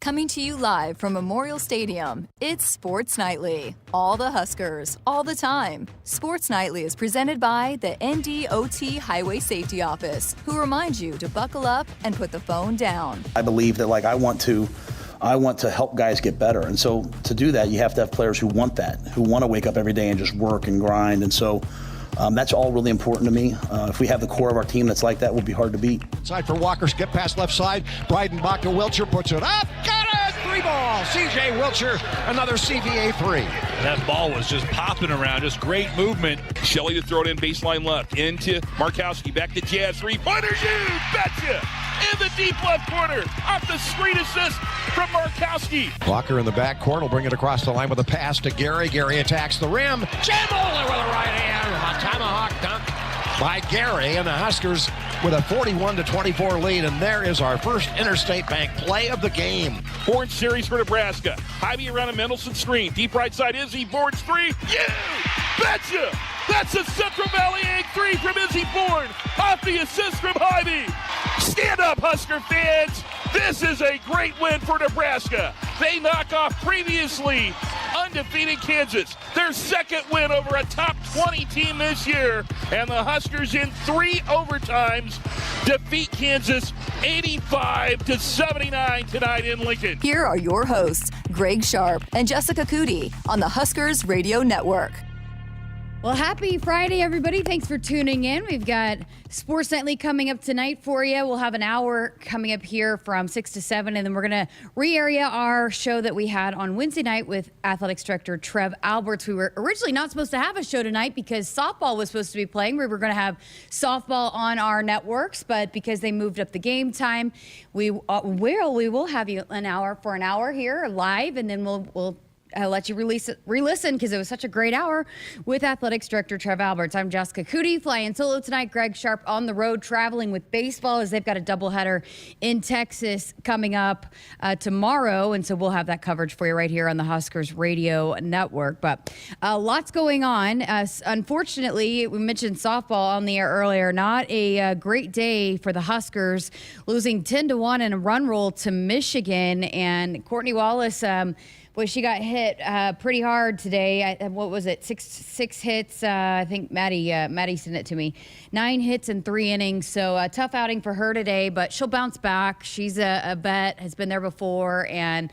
Coming to you live from Memorial Stadium, it's Sports Nightly. All the Huskers, all the time. Sports Nightly is presented by the NDOT Highway Safety Office, who reminds you to buckle up and put the phone down. I believe that I want to help guys get better. And so to do that, you have to have players who want that, who want to wake up every day and just work and grind. And so that's all really important to me. If we have the core of our team that's like that, we'll be hard to beat. Side for Walker, skip past left side. Breidenbach to Wilcher, puts it up. Got it! 3-ball. C.J. Wilcher, another CVA 3. That ball was just popping around. Just great movement. Shelley to throw it in baseline left. Into Markowski. Back to Jazz. 3-pointers. You betcha! In the deep left corner. Off the screen assist from Markowski. Walker in the back corner will bring it across the line with a pass to Gary. Gary attacks the rim. Jambola with a right hand. A tomahawk dunk by Gary, and the Huskers with a 41-24 lead. And there is our first Interstate Bank play of the game. Bourne series for Nebraska. Hybe around a Mendelson screen. Deep right side, Izzy. Bourne's 3. You betcha! That's a Central Valley Egg 3 from Izzy Bourne. Off the assist from Hybe. Stand up, Husker fans. This is a great win for Nebraska. They knock off previously undefeated Kansas, their second win over a top 20 team this year, and the Huskers in 3 overtimes defeat Kansas 85-79 tonight in Lincoln. Here are your hosts, Greg Sharpe and Jessica Coody on the Huskers Radio Network. Well, happy Friday, everybody. Thanks for tuning in. We've got Sports Nightly coming up tonight for you. We'll have an hour coming up here from 6 to 7, and then we're going to re-area our show that we had on Wednesday night with Athletics Director Trev Alberts. We were originally not supposed to have a show tonight because softball was supposed to be playing. We were going to have softball on our networks, but because they moved up the game time, we will have you an hour here live, and then we'll I'll let you re-listen because it was such a great hour with Athletics Director Trev Alberts. I'm Jessica Coody, flying solo tonight. Greg Sharpe on the road traveling with baseball as they've got a doubleheader in Texas coming up tomorrow. And so we'll have that coverage for you right here on the Huskers Radio Network. But lots going on. Unfortunately, we mentioned softball on the air earlier. Not a great day for the Huskers, losing 10-1 in a run roll to Michigan. And Courtney Wallace, boy, she got hit pretty hard today. What was it? Six hits. I think Maddie sent it to me. 9 hits in 3 innings. So a tough outing for her today, but she'll bounce back. She's a vet, has been there before, and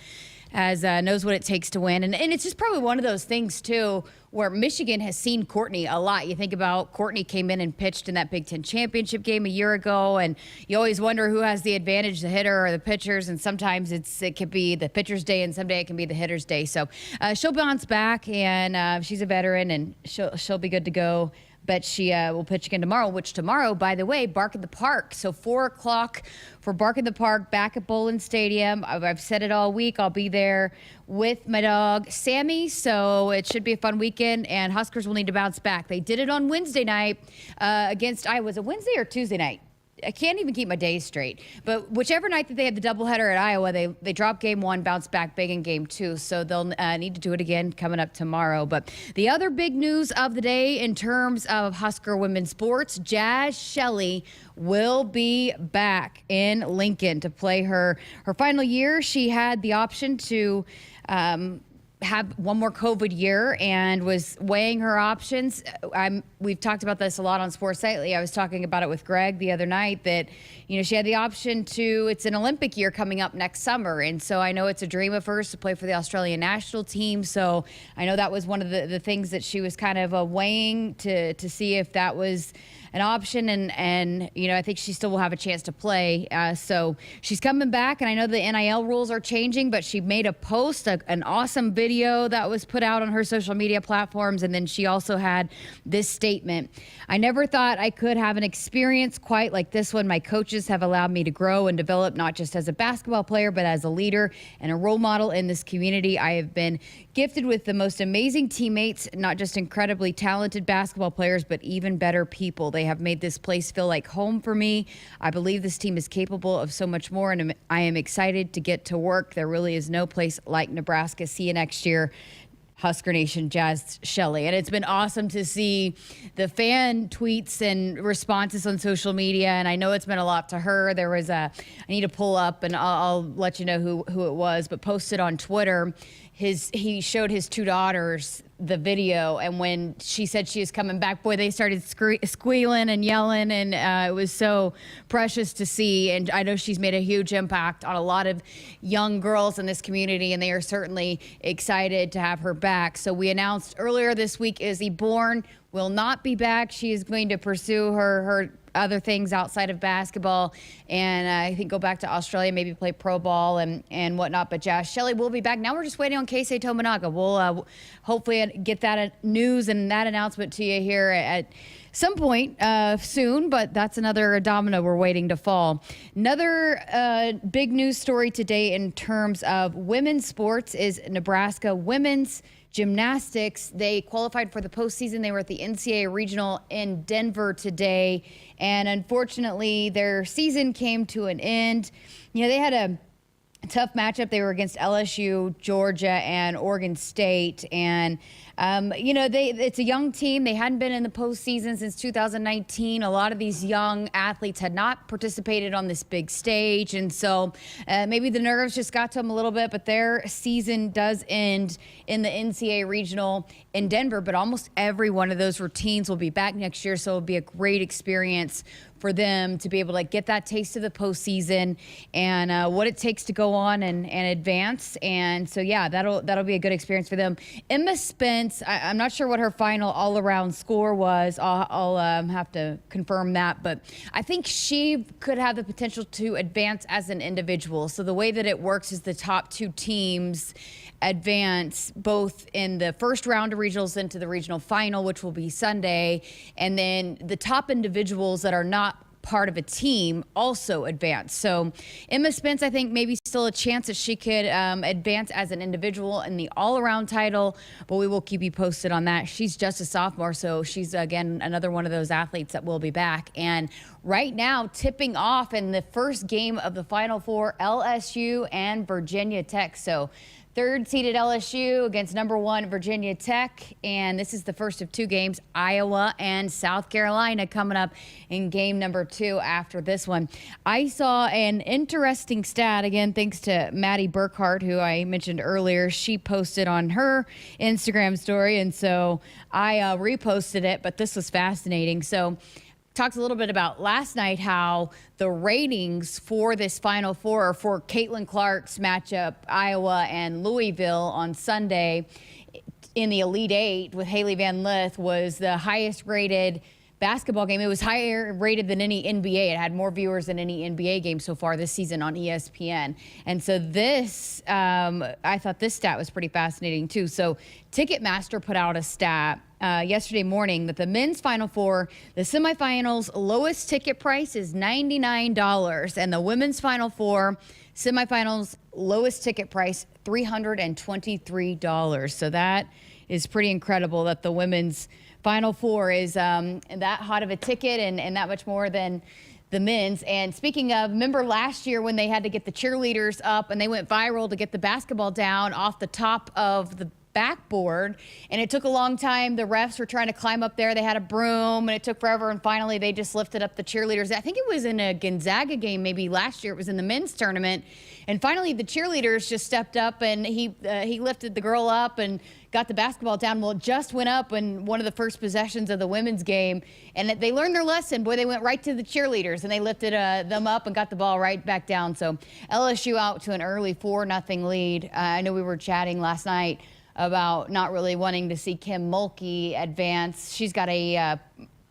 knows what it takes to win. And it's just probably one of those things, too, where Michigan has seen Courtney a lot. You think about Courtney came in and pitched in that Big Ten championship game a year ago, and you always wonder who has the advantage, the hitter or the pitchers, and sometimes it could be the pitcher's day, and someday it can be the hitter's day. So she'll bounce back, and she's a veteran, and she'll be good to go. But she will pitch again tomorrow, which tomorrow, by the way, Bark in the Park. So 4 o'clock for Bark in the Park back at Bowlin Stadium. I've said it all week. I'll be there with my dog, Sammy. So it should be a fun weekend, and Huskers will need to bounce back. They did it on Wednesday night against Iowa. Was it Wednesday or Tuesday night? I can't even keep my days straight. But whichever night that they had the doubleheader at Iowa, they dropped game 1, bounced back big in game 2. So they'll need to do it again coming up tomorrow. But the other big news of the day in terms of Husker women's sports, Jazz Shelley will be back in Lincoln to play her final year. She had the option to have one more COVID year and was weighing her options. We've talked about this a lot on Sports Nightly. I was talking about it with Greg the other night that, she had the option to, it's an Olympic year coming up next summer. And so I know it's a dream of hers to play for the Australian national team. So I know that was one of the things that she was kind of weighing to see if that was an option, and I think she still will have a chance to play. So she's coming back, and I know the NIL rules are changing, but she made a post, an awesome video that was put out on her social media platforms, and then she also had this statement. I never thought I could have an experience quite like this one. My coaches have allowed me to grow and develop, not just as a basketball player, but as a leader and a role model in this community. I have been gifted with the most amazing teammates, not just incredibly talented basketball players, but even better people. They have made this place feel like home for me. I believe this team is capable of so much more, and I am excited to get to work. There really is no place like Nebraska. See you next year. Husker Nation, Jazz Shelley. And it's been awesome to see the fan tweets and responses on social media. And I know it's been a lot to her. There was I need to pull up and I'll let you know who it was, but posted on Twitter. He showed his two daughters the video, and when she said she was coming back, boy, they started squealing and yelling, and it was so precious to see. And I know she's made a huge impact on a lot of young girls in this community, and they are certainly excited to have her back. So we announced earlier this week, Izzy Bourne will not be back. She is going to pursue her other things outside of basketball, and I think go back to Australia, maybe play pro ball and whatnot. But Jazz Shelley will be back. Now we're just waiting on Keisei Tominaga. We'll hopefully get that news and that announcement to you here at some point soon, but that's another domino we're waiting to fall. Another big news story today in terms of women's sports is Nebraska women's gymnastics. They qualified for the postseason. They were at the NCAA regional in Denver today, and unfortunately their season came to an end. They had a tough matchup. They were against LSU, Georgia, and Oregon State. And, it's a young team. They hadn't been in the postseason since 2019. A lot of these young athletes had not participated on this big stage. And so maybe the nerves just got to them a little bit, but their season does end in the NCAA regional in Denver. But almost every one of those routines will be back next year. So it'll be a great experience for them to be able to get that taste of the postseason and what it takes to go on and advance. And so, yeah, that'll be a good experience for them. Emma Spence, I'm not sure what her final all-around score was. I'll have to confirm that. But I think she could have the potential to advance as an individual. So the way that it works is the top two teams advance both in the first round of regionals into the regional final, which will be Sunday. And then the top individuals that are not part of a team also advance. So Emma Spence, I think maybe still a chance that she could advance as an individual in the all-around title, but we will keep you posted on that. She's just a sophomore, so she's, again, another one of those athletes that will be back. And right now, tipping off in the first game of the Final Four, LSU and Virginia Tech. So third-seeded LSU against number one Virginia Tech, and this is the first of two games, Iowa and South Carolina coming up in game number 2 after this one. I saw an interesting stat, again, thanks to Maddie Burkhart, who I mentioned earlier. She posted on her Instagram story, and so I reposted it, but this was fascinating. So talked a little bit about last night how the ratings for this Final Four for Caitlin Clark's matchup, Iowa and Louisville on Sunday in the Elite Eight with Haley Van Lith was the highest rated basketball game. It was higher rated than any NBA. It had more viewers than any NBA game so far this season on ESPN. And so this, I thought this stat was pretty fascinating too. So Ticketmaster put out a stat yesterday morning that the men's Final Four, the semifinals lowest ticket price is $99, and the women's Final Four semifinals lowest ticket price $323. So that is pretty incredible that the women's Final Four is that hot of a ticket and that much more than the men's. And speaking of, remember last year when they had to get the cheerleaders up and they went viral to get the basketball down off the top of the backboard, and it took a long time. The refs were trying to climb up there. They had a broom, and it took forever, and finally they just lifted up the cheerleaders. I think it was in a Gonzaga game maybe last year. It was in the men's tournament, and finally the cheerleaders just stepped up, and he lifted the girl up and got the basketball down. Well, it just went up in one of the first possessions of the women's game, and they learned their lesson. Boy, they went right to the cheerleaders, and they lifted them up and got the ball right back down. So LSU out to an early 4-0 lead. I know we were chatting last night about not really wanting to see Kim Mulkey advance. She's got a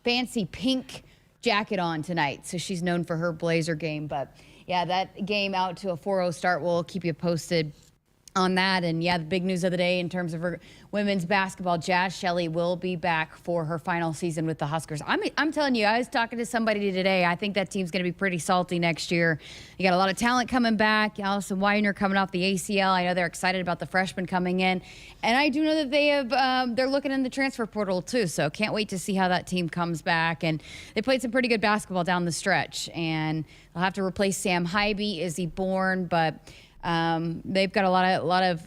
fancy pink jacket on tonight, so she's known for her Blazer game. But, yeah, that game out to a 4-0 start. We'll keep you posted on that. And, yeah, the big news of the day in terms of her women's basketball, Jazz Shelley will be back for her final season with the Huskers. I'm telling you, I was talking to somebody today. I think that team's going to be pretty salty next year. You got a lot of talent coming back. Allison Weiner coming off the ACL. I know they're excited about the freshmen coming in. And I do know that they have they're looking in the transfer portal too. So can't wait to see how that team comes back. And they played some pretty good basketball down the stretch. And they'll have to replace Sam Hybe, Izzy Bourne, but they've got a lot of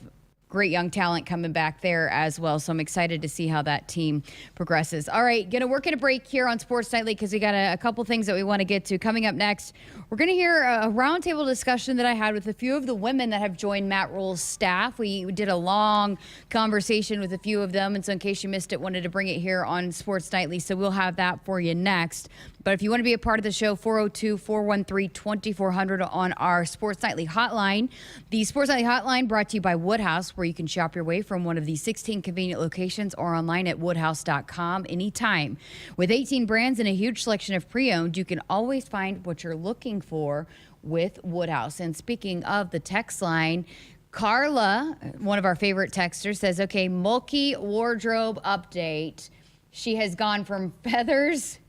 great young talent coming back there as well. So I'm excited to see how that team progresses. All right, going to work at a break here on Sports Nightly because we got a couple things that we want to get to. Coming up next, we're going to hear a roundtable discussion that I had with a few of the women that have joined Matt Rule's staff. We did a long conversation with a few of them, and so in case you missed it, wanted to bring it here on Sports Nightly. So we'll have that for you next. But if you want to be a part of the show, 402-413-2400 on our Sports Nightly hotline. The Sports Nightly hotline brought to you by Woodhouse, where you can shop your way from one of the 16 convenient locations or online at woodhouse.com anytime. With 18 brands and a huge selection of pre-owned, you can always find what you're looking for with Woodhouse. And speaking of the text line, Carla, one of our favorite texters, says, okay, Mulkey wardrobe update. She has gone from feathers...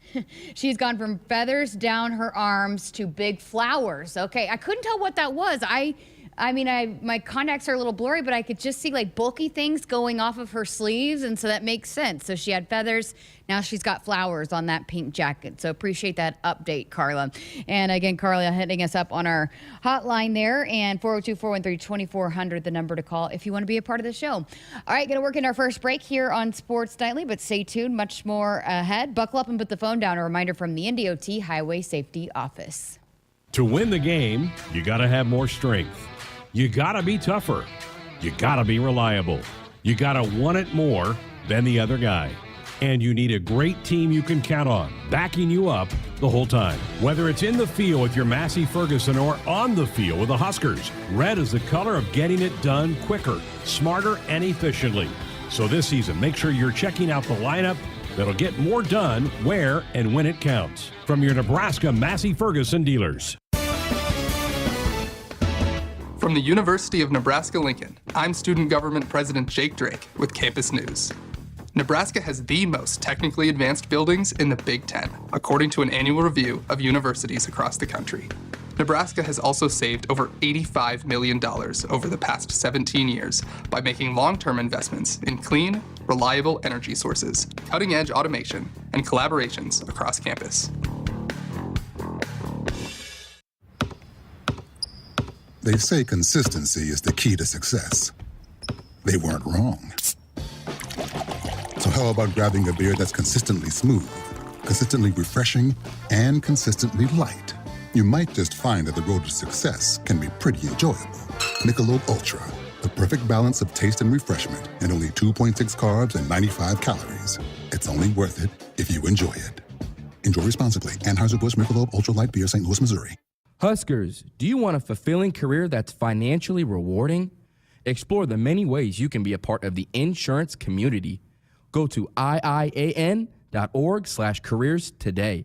She's gone from feathers down her arms to big flowers. Okay, I couldn't tell what that was. I mean, my contacts are a little blurry, but I could just see like bulky things going off of her sleeves, and so that makes sense. So she had feathers. Now she's got flowers on that pink jacket. So appreciate that update, Carla. And again, Carla hitting us up on our hotline there, and 402-413-2400, the number to call if you want to be a part of the show. All right, going to work in our first break here on Sports Nightly, but stay tuned, much more ahead. Buckle up and put the phone down. A reminder from the NDOT Highway Safety Office. To win the game, you got to have more strength. You got to be tougher. You got to be reliable. You got to want it more than the other guy. And you need a great team you can count on, backing you up the whole time. Whether it's in the field with your Massey Ferguson or on the field with the Huskers, red is the color of getting it done quicker, smarter, and efficiently. So this season, make sure you're checking out the lineup that'll get more done where and when it counts. From your Nebraska Massey Ferguson dealers. From the University of Nebraska-Lincoln, I'm Student Government President Jake Drake with Campus News. Nebraska has the most technically advanced buildings in the Big Ten, according to an annual review of universities across the country. Nebraska has also saved over $85 million over the past 17 years by making long-term investments in clean, reliable energy sources, cutting-edge automation, and collaborations across campus. They say consistency is the key to success. They weren't wrong. So how about grabbing a beer that's consistently smooth, consistently refreshing, and consistently light? You might just find that the road to success can be pretty enjoyable. Michelob Ultra, the perfect balance of taste and refreshment, and only 2.6 carbs and 95 calories. It's only worth it if you enjoy it. Enjoy responsibly. Anheuser-Busch Michelob Ultra Light Beer, St. Louis, Missouri. Huskers, do you want a fulfilling career that's financially rewarding? Explore the many ways you can be a part of the insurance community. Go to iian.org/careers today.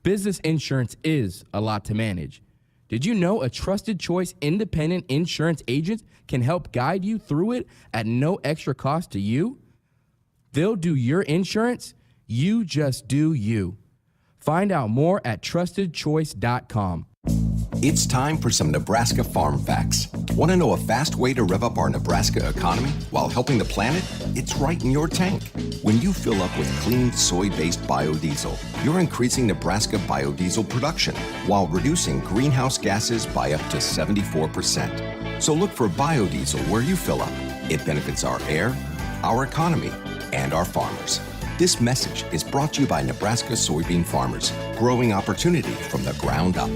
Business insurance is a lot to manage. Did you know a trusted choice independent insurance agent can help guide you through it at no extra cost to you? They'll do your insurance. You just do you. Find out more at trustedchoice.com. It's time for some Nebraska farm facts. Want to know a fast way to rev up our Nebraska economy while helping the planet? It's right in your tank. When you fill up with clean soy-based biodiesel, you're increasing Nebraska biodiesel production while reducing greenhouse gases by up to 74%. So look for biodiesel where you fill up. It benefits our air, our economy, and our farmers. This message is brought to you by Nebraska soybean farmers, growing opportunity from the ground up.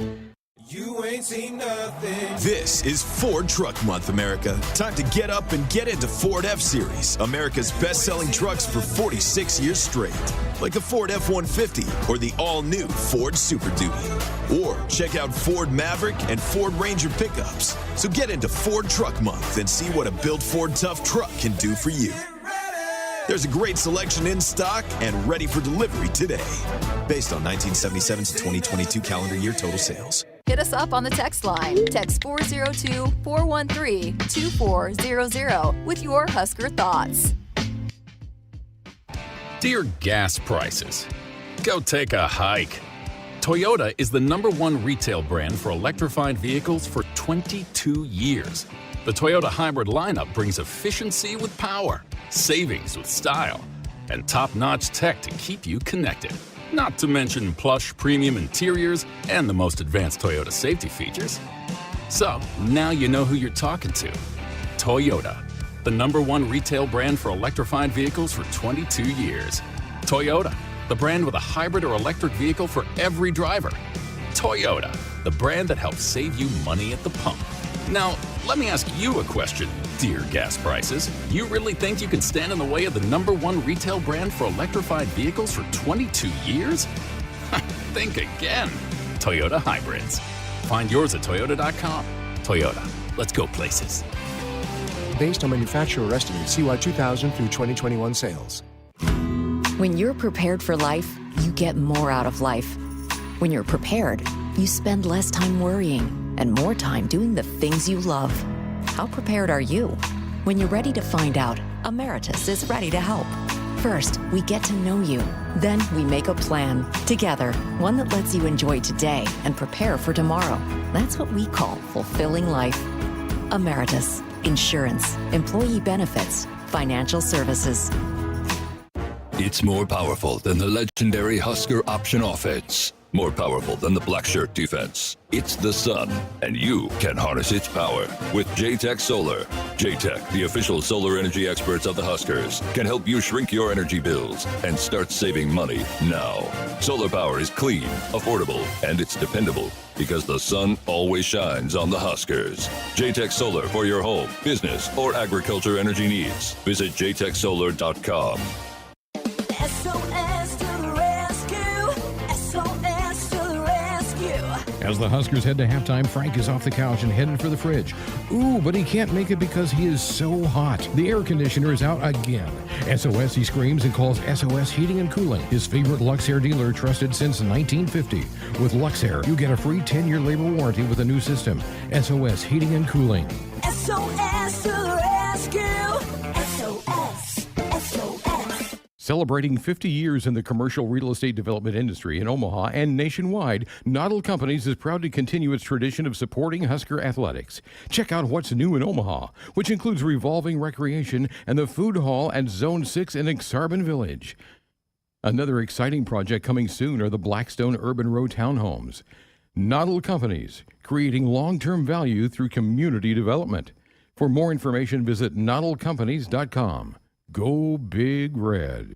You ain't seen nothing. This is Ford Truck Month, America. Time to get up and get into Ford F-Series, America's best-selling trucks for 46 years straight. Like the Ford F-150 or the all-new Ford Super Duty. Or check out Ford Maverick and Ford Ranger pickups. So get into Ford Truck Month and see what a built Ford Tough truck can do for you. There's a great selection in stock and ready for delivery today. Based on 1977 to 2022 calendar year total sales. Hit us up on the text line. Text 402-413-2400 with your Husker thoughts. Dear gas prices, go take a hike. Toyota is the #1 retail brand for electrified vehicles for 22 years. The Toyota hybrid lineup brings efficiency with power, savings with style, and top-notch tech to keep you connected. Not to mention plush premium interiors and the most advanced Toyota safety features. So, now you know who you're talking to. Toyota. the #1 retail brand for electrified vehicles for 22 years. Toyota, the brand with a hybrid or electric vehicle for every driver. Toyota, the brand that helps save you money at the pump. Now, let me ask you a question, dear gas prices. You really think you can stand in the way of the #1 retail brand for electrified vehicles for 22 years? Think again. Toyota Hybrids. Find yours at toyota.com. Toyota, let's go places. Based on manufacturer estimates, CY 2000 through 2021 sales. When you're prepared for life, you get more out of life. When you're prepared, you spend less time worrying and more time doing the things you love. How prepared are you? When you're ready to find out, Emeritus is ready to help. First, we get to know you. Then we make a plan together, one that lets you enjoy today and prepare for tomorrow. That's what we call fulfilling life. Emeritus, insurance, employee benefits, financial services. It's more powerful than the legendary Husker option offense. More powerful than the black shirt defense. It's the sun, and you can harness its power with J-Tech Solar. J-Tech, the official solar energy experts of the Huskers, can help you shrink your energy bills and start saving money now. Solar power is clean, affordable, and it's dependable because the sun always shines on the Huskers. J-Tech Solar for your home, business, or agriculture energy needs. Visit jtechsolar.com. SOS to the rescue. SOS to the rescue. As the Huskers head to halftime, Frank is off the couch and headed for the fridge. Ooh, but he can't make it because he is so hot. The air conditioner is out again. SOS, he screams and calls SOS Heating and Cooling, his favorite Luxair dealer trusted since 1950. With Luxair, you get a free 10-year labor warranty with a new system. SOS Heating and Cooling. SOS to the rescue. SOS. SOS. Celebrating 50 years in the commercial real estate development industry in Omaha and nationwide, Noddle Companies is proud to continue its tradition of supporting Husker athletics. Check out what's new in Omaha, which includes revolving recreation and the food hall at Zone 6 in Exarban Village. Another exciting project coming soon are the Blackstone Urban Row townhomes. Noddle Companies, creating long-term value through community development. For more information, visit noddlecompanies.com. Go Big Red.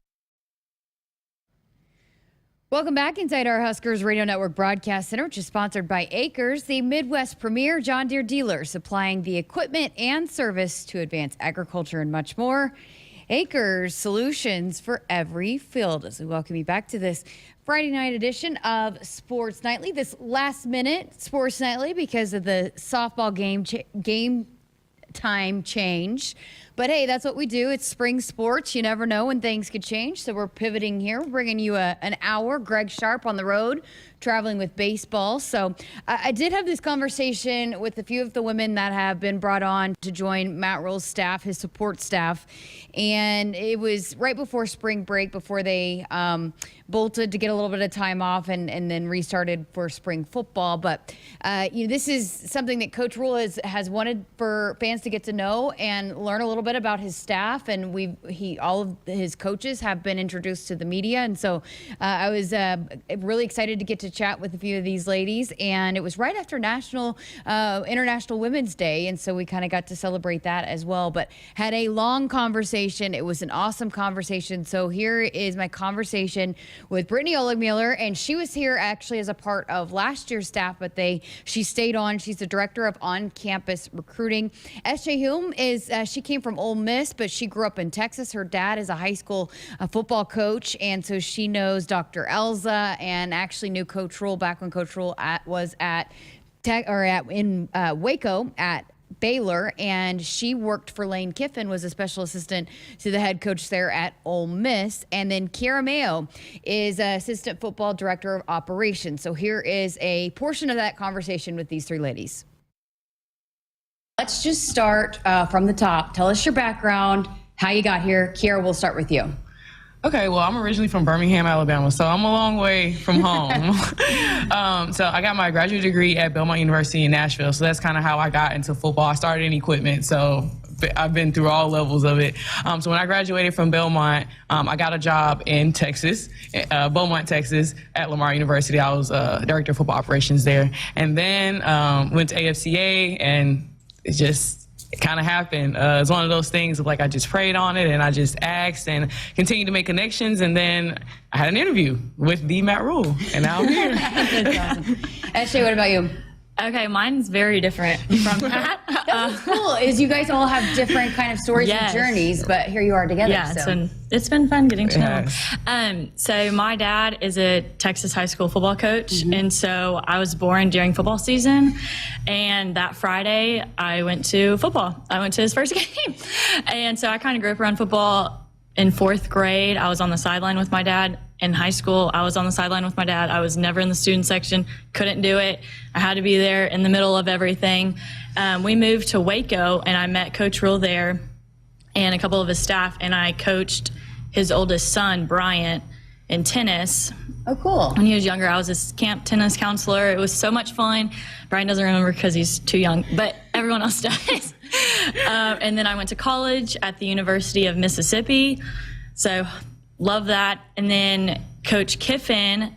Welcome back inside our Huskers Radio Network Broadcast Center, which is sponsored by Acres, the Midwest premier John Deere dealer, supplying the equipment and service to advance agriculture and much more. Acres, solutions for every field. As we welcome you back to this Friday night edition of Sports Nightly, this last-minute Sports Nightly because of the softball game time change. But hey, that's what we do. It's spring sports. You never know when things could change. So we're pivoting here. We're bringing you an hour. Greg Sharpe on the road, traveling with baseball. So I did have this conversation with a few of the women that have been brought on to join Matt Roll's staff, his support staff. And it was right before spring break, before they bolted to get a little bit of time off and then restarted for spring football. But this is something that Coach Rule has wanted for fans to get to know and learn a little bit about his staff, and all of his coaches have been introduced to the media, and so I was really excited to get to chat with a few of these ladies. And it was right after International Women's Day, and so we kind of got to celebrate that as well. But had a long conversation. It was an awesome conversation. So here is my conversation with Brittany Oligmueller, and she was here actually as a part of last year's staff, but she stayed on. She's the director of on-campus recruiting. S.J. Hulme she came from Ole Miss, but she grew up in Texas. Her dad is a high school football coach, and so she knows Dr. Elza and actually knew Coach Rule back when Coach Rule was in Waco at Baylor, and she worked for Lane Kiffin, was a special assistant to the head coach there at Ole Miss. And then Kiara Mayo is assistant football director of operations. So here is a portion of that conversation with these three ladies. Let's just start from the top. Tell us your background, how you got here. Kiara, we'll start with you. Okay, well, I'm originally from Birmingham, Alabama, so I'm a long way from home. So I got my graduate degree at Belmont University in Nashville, so that's kind of how I got into football. I started in equipment, so I've been through all levels of it. So when I graduated from Belmont, I got a job in Texas, Beaumont, Texas, at Lamar University. I was director of football operations there. And then went to AFCA, and it kind of happened. It's one of those things of like I just prayed on it and I just asked and continued to make connections, and then I had an interview with the Matt Rule, and now I'm here. That's awesome. Ashley, what about you? Okay, mine's very different from that. That's what's cool is you guys all have different kind of stories and journeys, but here you are together. Yeah, so. it's been fun getting to know him. So my dad is a Texas high school football coach, and so I was born during football season, and that Friday I went to football. I went to his first game, and so I kind of grew up around football. In 4th grade, I was on the sideline with my dad. In high school, I was on the sideline with my dad. I was never in the student section, couldn't do it. I had to be there in the middle of everything. We moved to Waco, and I met Coach Rule there and a couple of his staff, and I coached his oldest son, Bryant, in tennis. Oh, cool. When he was younger, I was his camp tennis counselor. It was so much fun. Brian doesn't remember because he's too young, but everyone else does. And then I went to college at the University of Mississippi. So love that. And then Coach Kiffin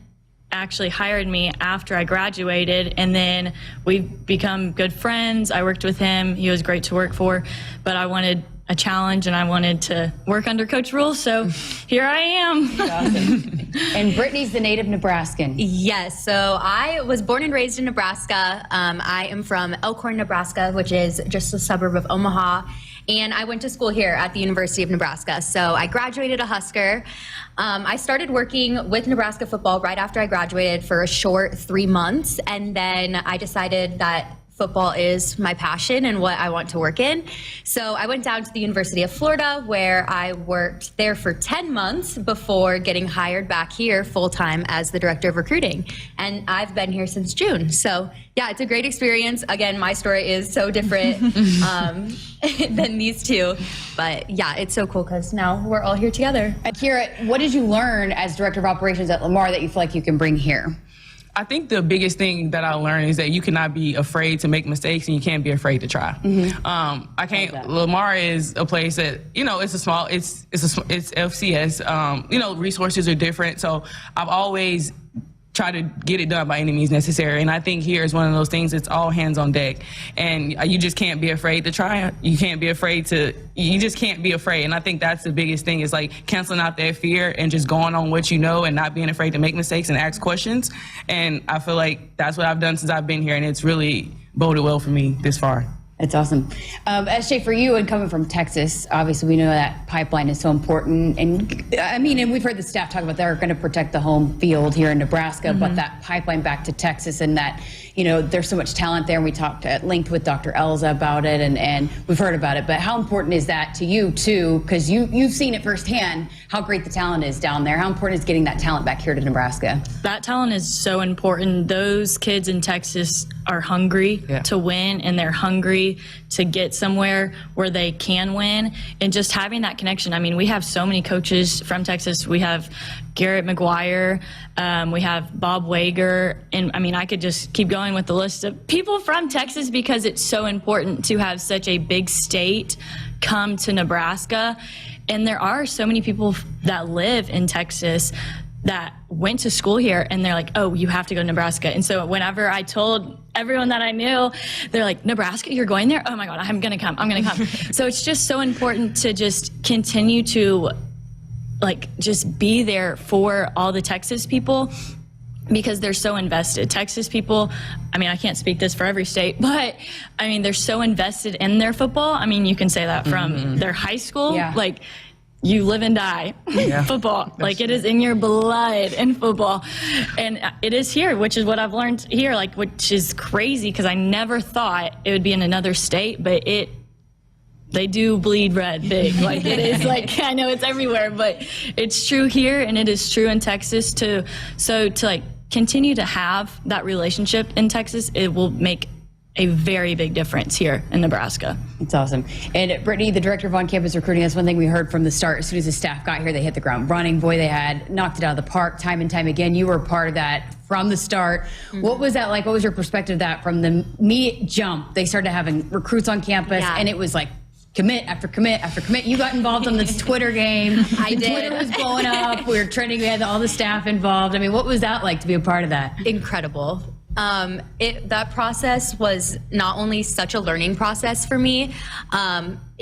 actually hired me after I graduated, and then we've become good friends. I worked with him. He was great to work for, but I wanted a challenge and I wanted to work under Coach Rule, so here I am. Awesome. And Brittany's the native Nebraskan. Yes, so I was born and raised in Nebraska. I am from Elkhorn, Nebraska, which is just a suburb of Omaha. And I went to school here at the University of Nebraska. So I graduated a Husker. I started working with Nebraska football right after I graduated for a short 3 months. And then I decided that football is my passion and what I want to work in. So I went down to the University of Florida, where I worked there for 10 months before getting hired back here full-time as the director of recruiting. And I've been here since June. So yeah, it's a great experience. Again, my story is so different than these two. But yeah, it's so cool because now we're all here together. Kiara, what did you learn as director of operations at Lamar that you feel like you can bring here? I think the biggest thing that I learned is that you cannot be afraid to make mistakes, and you can't be afraid to try. I can't. Lamar is a place that, you know, it's FCS. You know, resources are different, so I've always try to get it done by any means necessary. And I think here is one of those things, it's all hands on deck. And you just can't be afraid to try. You can't be afraid to, you just can't be afraid. And I think that's the biggest thing, is like canceling out that fear and just going on what you know and not being afraid to make mistakes and ask questions. And I feel like that's what I've done since I've been here, and it's really boded well for me this far. That's awesome. SJ, for you, and coming from Texas, obviously we know that pipeline is so important. And I mean, and we've heard the staff talk about they're going to protect the home field here in Nebraska, but that pipeline back to Texas, and that, you know, there's so much talent there. And we talked at length with Dr. Elza about it, and we've heard about it. But how important is that to you, too? Because you've seen it firsthand, how great the talent is down there. How important is getting that talent back here to Nebraska? That talent is so important. Those kids in Texas are hungry to win, and they're hungry to get somewhere where they can win, and just having that connection. I mean, we have so many coaches from Texas. We have Garrett McGuire, we have Bob Wager, and I mean, I could just keep going with the list of people from Texas, because it's so important to have such a big state come to Nebraska. And there are so many people that live in Texas that went to school here, and they're like, oh, you have to go to Nebraska. And so whenever I told everyone that I knew, they're like, Nebraska, you're going there? Oh my God, I'm gonna come. So it's just so important to just continue to just be there for all the Texas people, because they're so invested. Texas people, I mean, I can't speak this for every state, but I mean, they're so invested in their football. I mean, you can say that from their high school. Like, you live and die football. Like, it is in your blood in football. And it is here, which is what I've learned here, like, which is crazy, because I never thought it would be in another state, but they do bleed red big. Like, it is, like, I know it's everywhere, but it's true here, and it is true in Texas too. So to like continue to have that relationship in Texas, it will make a very big difference here in Nebraska. It's awesome. And Brittany, the director of on-campus recruiting, that's one thing we heard from the start. As soon as the staff got here, they hit the ground running. Boy, they had knocked it out of the park time and time again. You were a part of that from the start. What was that like? What was your perspective of that from the immediate jump? They started having recruits on campus, and it was like commit after commit after commit. You got involved on this Twitter game. I did. Twitter was blowing up. We were trending. We had all the staff involved. I mean, what was that like to be a part of that? Incredible. That process was not only such a learning process for me.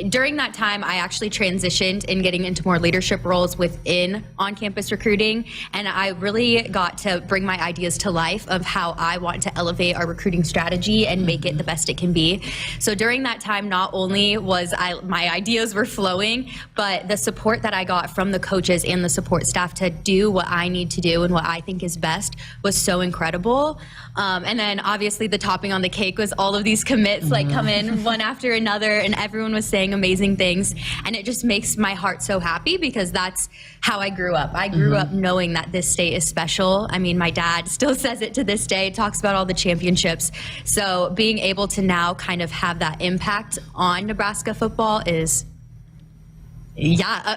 During that time, I actually transitioned in getting into more leadership roles within on-campus recruiting, and I really got to bring my ideas to life of how I want to elevate our recruiting strategy and make it the best it can be. So during that time, not only was my ideas were flowing, but the support that I got from the coaches and the support staff to do what I need to do and what I think is best was so incredible. And then obviously the topping on the cake was all of these commits like come in one after another, and everyone was saying amazing things, and it just makes my heart so happy because that's how I grew up. I grew up knowing that this state is special. I mean, my dad still says it to this day, talks about all the championships. So being able to now kind of have that impact on Nebraska football is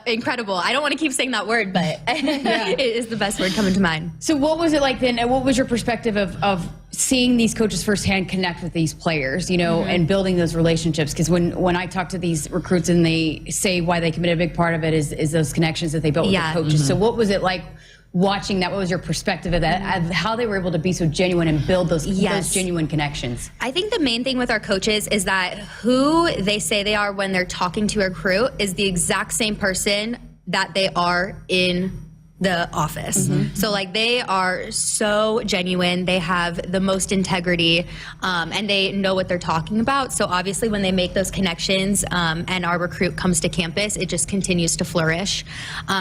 incredible. I don't want to keep saying that word, but it is the best word coming to mind. So what was it like then? And what was your perspective of seeing these coaches firsthand connect with these players, and building those relationships? Because when I talk to these recruits and they say why they committed, a big part of it is those connections that they built with the coaches. So what was it like watching that? What was your perspective of that, of how they were able to be so genuine and build those genuine connections? I think the main thing with our coaches is that who they say they are when they're talking to a recruit is the exact same person that they are in the office. So like they are so genuine, they have the most integrity, and they know what they're talking about. So obviously when they make those connections and our recruit comes to campus, it just continues to flourish.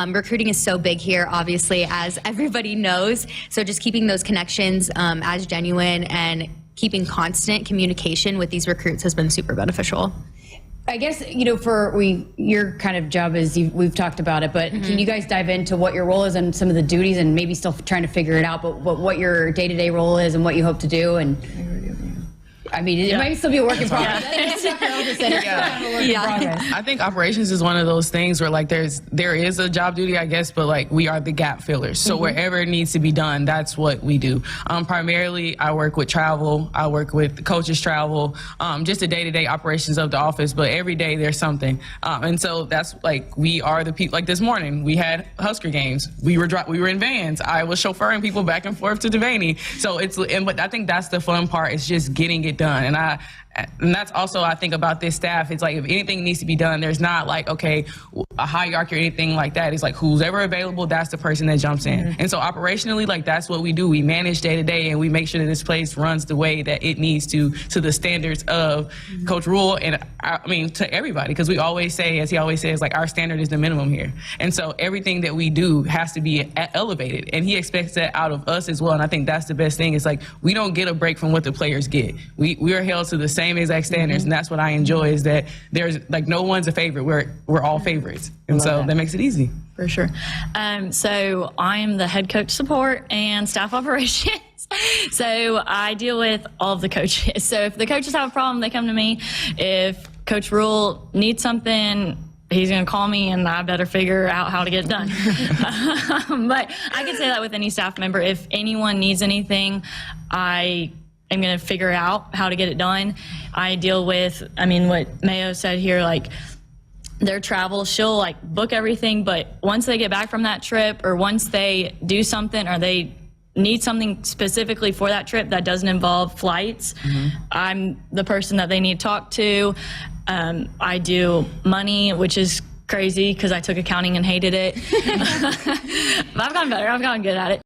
Recruiting is so big here, obviously, as everybody knows. So just keeping those connections as genuine and keeping constant communication with these recruits has been super beneficial. I guess, your kind of job is, we've talked about it, but can you guys dive into what your role is and some of the duties, and maybe still trying to figure it out, but what your day-to-day role is and what you hope to do? And I mean, it might still be a work in progress. I think operations is one of those things where there is a job duty, I guess, but we are the gap fillers. So wherever it needs to be done, that's what we do. Primarily, I work with travel. I work with coaches travel, just the day-to-day operations of the office. But every day there's something, and so that's we are the people. Like this morning, we had Husker games. We were in vans. I was chauffeuring people back and forth to Devaney. So but I think that's the fun part. It's just getting it done. And that's also, I think, about this staff. It's if anything needs to be done, there's not a hierarchy or anything like that. It's who's ever available, that's the person that jumps in. And so operationally, that's what we do. We manage day to day, and we make sure that this place runs the way that it needs to the standards of Coach Rule, and to everybody. Because we always say, as he always says, our standard is the minimum here. And so everything that we do has to be elevated, and he expects that out of us as well. And I think that's the best thing. It's we don't get a break from what the players get. We are held to the same exact standards, and that's what I enjoy, is that there's no one's a favorite. We're all favorites, and so that makes it easy. For sure. So I am the head coach support and staff operations. So I deal with all of the coaches. So if the coaches have a problem, they come to me. If Coach Rule needs something, he's going to call me, and I better figure out how to get it done. But I can say that with any staff member. If anyone needs anything, I'm going to figure out how to get it done. I deal with, what Mayo said here, their travel, she'll book everything, but once they get back from that trip, or once they do something, or they need something specifically for that trip that doesn't involve flights, I'm the person that they need to talk to. I do money, which is crazy because I took accounting and hated it. But I've gotten better. I've gotten good at it.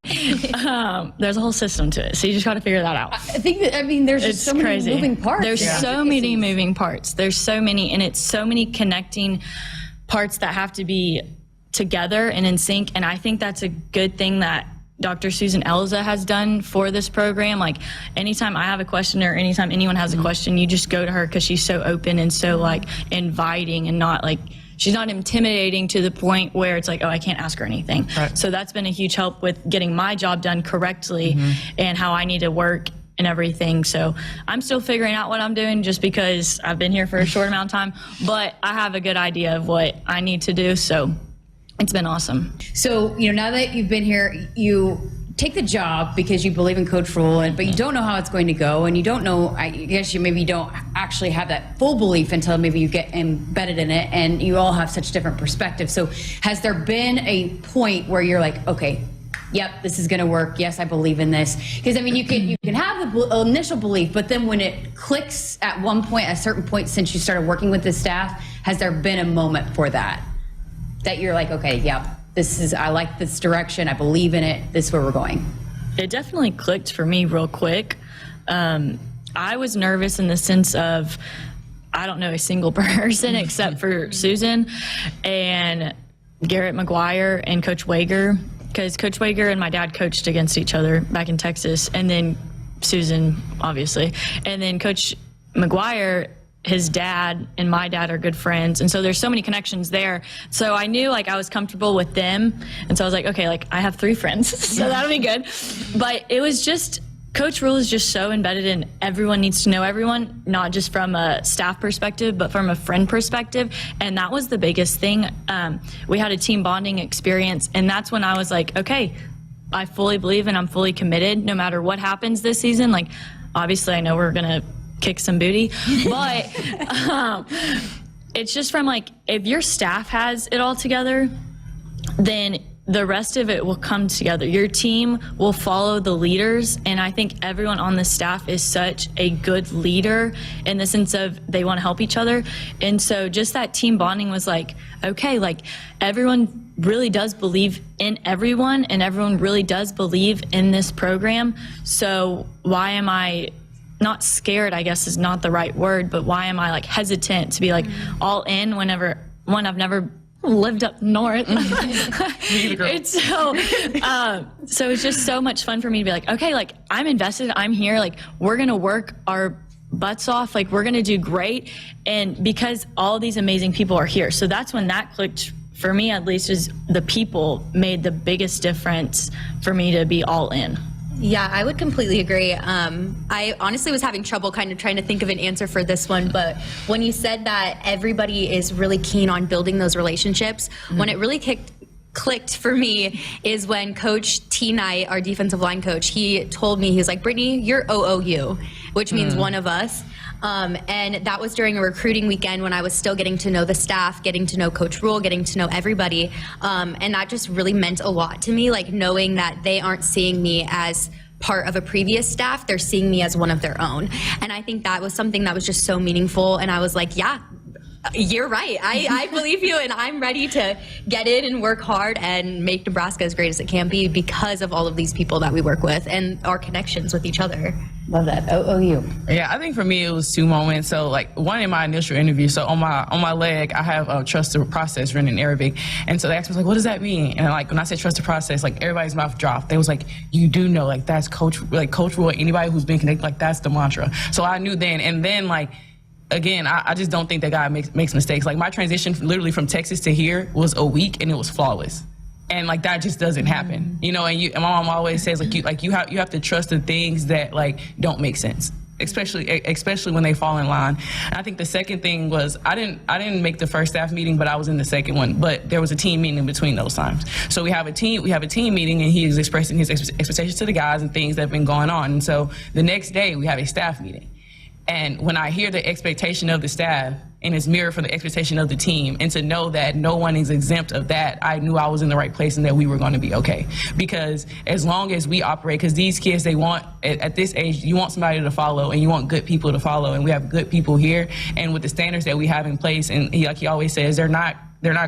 There's a whole system to it, so you just got to figure that out. I think that, there's just so many moving parts. There's so many moving parts. There's so many, and it's so many connecting parts that have to be together and in sync. And I think that's a good thing that Dr. Susan Elza has done for this program. Anytime I have a question, or anytime anyone has a question, you just go to her, because she's so open and so inviting, and not she's not intimidating to the point where it's I can't ask her anything. Right. So that's been a huge help with getting my job done correctly, and how I need to work and everything. So I'm still figuring out what I'm doing, just because I've been here for a short amount of time, but I have a good idea of what I need to do. So it's been awesome. So, now that you've been here, you take the job because you believe in Coach Rule, but you don't know how it's going to go, and you don't know, I guess you maybe don't actually have that full belief until maybe you get embedded in it, and you all have such different perspectives. So has there been a point where you're okay, yep, this is going to work. Yes, I believe in this. Because, I mean, you can have the initial belief, but then when it clicks at one point, a certain point since you started working with the staff, has there been a moment for that you're like, okay, yep, I like this direction. I believe in it. This is where we're going. It definitely clicked for me real quick. I was nervous in the sense of, I don't know a single person except for Susan and Garrett McGuire and Coach Wager, because Coach Wager and my dad coached against each other back in Texas, and then Susan, obviously. And then Coach McGuire, his dad and my dad are good friends, and so there's so many connections there. So I knew I was comfortable with them, and so I was like, okay, I have 3 friends, so that'll be good. But it was just, Coach Rule is just so embedded in everyone needs to know everyone, not just from a staff perspective, but from a friend perspective. And that was the biggest thing. We had a team bonding experience, and that's when I was like, okay, I fully believe and I'm fully committed no matter what happens this season. Obviously, I know we're going to kick some booty, but it's just from if your staff has it all together, then the rest of it will come together. Your team will follow the leaders, and I think everyone on the staff is such a good leader in the sense of they want to help each other. And so just that team bonding was okay, everyone really does believe in everyone, and everyone really does believe in this program. So why am I not scared, I guess is not the right word, but why am I hesitant to be all in whenever, I've never lived up north. It's so it's just so much fun for me to be okay, I'm invested, I'm here, we're gonna work our butts off, we're gonna do great, and because all these amazing people are here. So that's when that clicked for me, at least, is the people made the biggest difference for me to be all in. Yeah, I would completely agree. I honestly was having trouble kind of trying to think of an answer for this one, but when you said that everybody is really keen on building those relationships, when it really clicked for me is when Coach T. Knight, our defensive line coach, he told me, he was like, Brittany, you're OOU, which means one of us. And that was during a recruiting weekend when I was still getting to know the staff, getting to know Coach Rule, getting to know everybody. And that just really meant a lot to me, knowing that they aren't seeing me as part of a previous staff, they're seeing me as one of their own. And I think that was something that was just so meaningful. And I was like, yeah, you're right. I believe you, and I'm ready to get in and work hard and make Nebraska as great as it can be because of all of these people that we work with and our connections with each other. Love that. OOU. Yeah, I think for me it was 2 moments. So one in my initial interview, so on my leg I have a trust the process written in Arabic, and so they asked me what does that mean? And when I said trust the process, everybody's mouth dropped. They was you do know that's Coach Rule, anybody who's been connected, that's the mantra. So I knew then, and then again, I just don't think that guy makes mistakes. My transition literally from Texas to here was a week, and it was flawless. And that just doesn't happen, and my mom always says you have to trust the things that don't make sense, especially when they fall in line. And I think the second thing was I didn't make the first staff meeting, but I was in the second one. But there was a team meeting in between those times. So we have a team meeting, and he is expressing his expectations to the guys and things that have been going on. And so the next day we have a staff meeting. And when I hear the expectation of the staff and it's mirrored for the expectation of the team, and to know that no one is exempt of that, I knew I was in the right place and that we were going to be okay. Because as long as we operate, because these kids, they want, at this age, you want somebody to follow and you want good people to follow, and we have good people here. And with the standards that we have in place, and he always says, they're not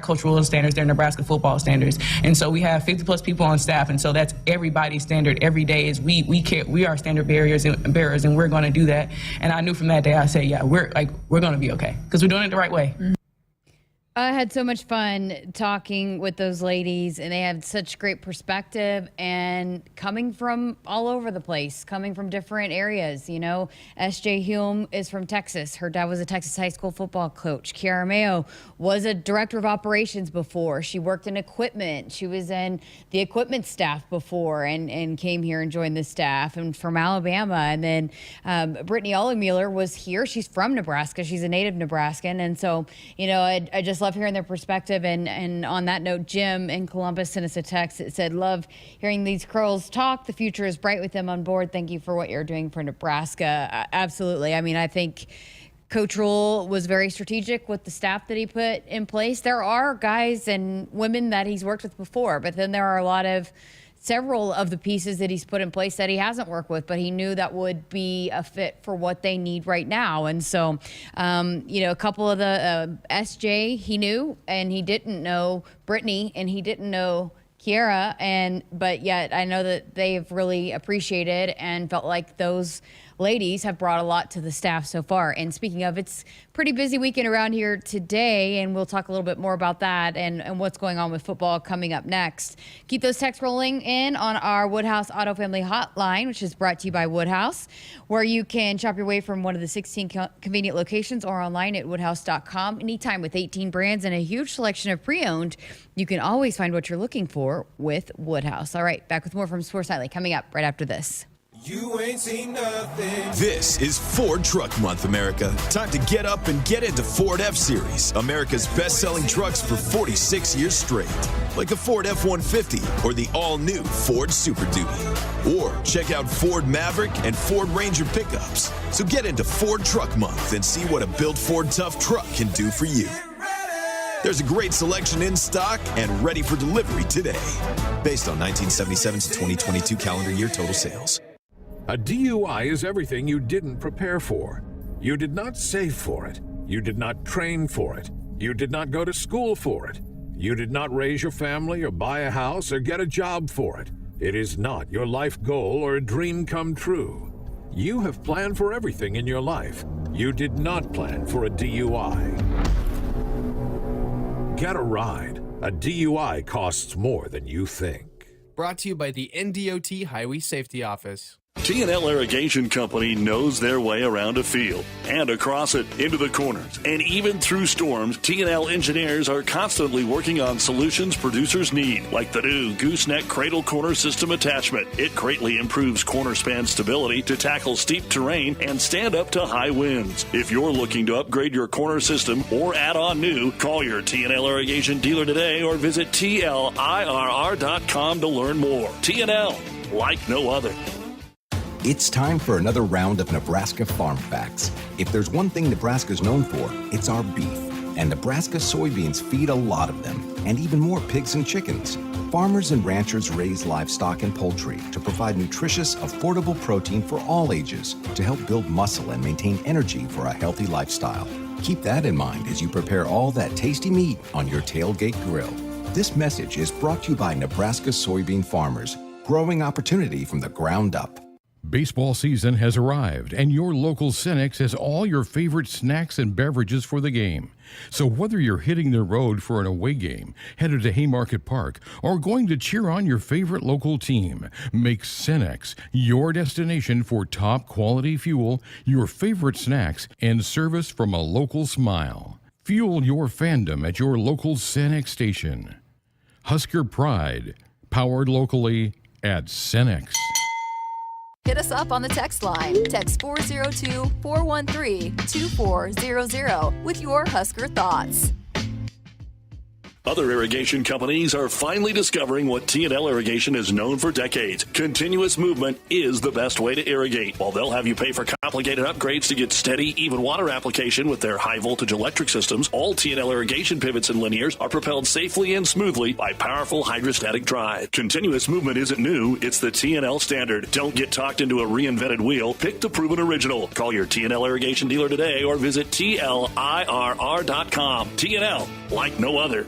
Coach Rule's standards, they're Nebraska football standards. And so we have 50 plus people on staff, and so that's everybody's standard every day. Is we are standard bearers, and we're going to do that. And I knew from that day, I said, yeah, we're going to be okay because we're doing it the right way. I had so much fun talking with those ladies, and they had such great perspective and coming from all over the place, coming from different areas. SJ Hulme is from Texas. Her dad was a Texas high school football coach. Kiara Mayo was a director of operations before. She worked in equipment. She was in the equipment staff before and came here and joined the staff, and from Alabama. And then Brittany Oligmueller was here. She's from Nebraska. She's a native Nebraskan. And so, I just love hearing their perspective. And on that note, Jim in Columbus sent us a text that said, love hearing these girls talk. The future is bright with them on board. Thank you for what you're doing for Nebraska. Absolutely. I mean, I think Coach Rule was very strategic with the staff that he put in place. There are guys and women that he's worked with before, but then there are a lot of several of the pieces that he's put in place that he hasn't worked with, but he knew that would be a fit for what they need right now. And so, a couple of the SJ he knew, and he didn't know Brittany, and he didn't know Kiara, but yet I know that they've really appreciated and felt like those ladies have brought a lot to the staff so far. And speaking of, it's pretty busy weekend around here today, and we'll talk a little bit more about that and what's going on with football coming up next. Keep those texts rolling in on our Woodhouse Auto Family Hotline, which is brought to you by Woodhouse, where you can shop your way from one of the 16 convenient locations or online at woodhouse.com anytime with 18 brands and a huge selection of pre-owned. You can always find what you're looking for with Woodhouse. All right, back with more from Sports Nightly coming up right after this. You ain't seen nothing. This is Ford Truck Month, America. Time to get up and get into Ford F-Series, America's best-selling trucks for 46 years straight. Like the Ford F-150 or the all-new Ford Super Duty. Or check out Ford Maverick and Ford Ranger pickups. So get into Ford Truck Month and see what a built Ford Tough truck can do for you. There's a great selection in stock and ready for delivery today. Based on 1977 to 2022 calendar year total sales. A DUI is everything you didn't prepare for. You did not save for it. You did not train for it. You did not go to school for it. You did not raise your family or buy a house or get a job for it. It is not your life goal or a dream come true. You have planned for everything in your life. You did not plan for a DUI. Get a ride. A DUI costs more than you think. Brought to you by the NDOT Highway Safety Office. T&L Irrigation Company knows their way around a field and across it, into the corners, and even through storms. T&L engineers are constantly working on solutions producers need, like the new gooseneck cradle corner system attachment. It greatly improves corner span stability to tackle steep terrain and stand up to high winds. If you're looking to upgrade your corner system or add on new, call your T&L Irrigation dealer today or visit TLIRR.com to learn more. T&L, like no other. It's time for another round of Nebraska Farm Facts. If there's one thing Nebraska's known for, it's our beef. And Nebraska soybeans feed a lot of them, and even more pigs and chickens. Farmers and ranchers raise livestock and poultry to provide nutritious, affordable protein for all ages to help build muscle and maintain energy for a healthy lifestyle. Keep that in mind as you prepare all that tasty meat on your tailgate grill. This message is brought to you by Nebraska soybean farmers, growing opportunity from the ground up. Baseball season has arrived, and your local Cenex has all your favorite snacks and beverages for the game. So whether you're hitting the road for an away game, headed to Haymarket Park, or going to cheer on your favorite local team, make Cenex your destination for top quality fuel, your favorite snacks, and service from a local smile. Fuel your fandom at your local Cenex station. Husker Pride, powered locally at Cenex. Hit us up on the text line. Text 402-413-2400 with your Husker thoughts. Other irrigation companies are finally discovering what T&L Irrigation is known for decades. Continuous movement is the best way to irrigate. While they'll have you pay for complicated upgrades to get steady, even water application with their high-voltage electric systems, all T&L Irrigation pivots and linears are propelled safely and smoothly by powerful hydrostatic drive. Continuous movement isn't new, it's the T&L standard. Don't get talked into a reinvented wheel. Pick the proven original. Call your T&L Irrigation dealer today or visit TLIRR.com. T&L, like no other.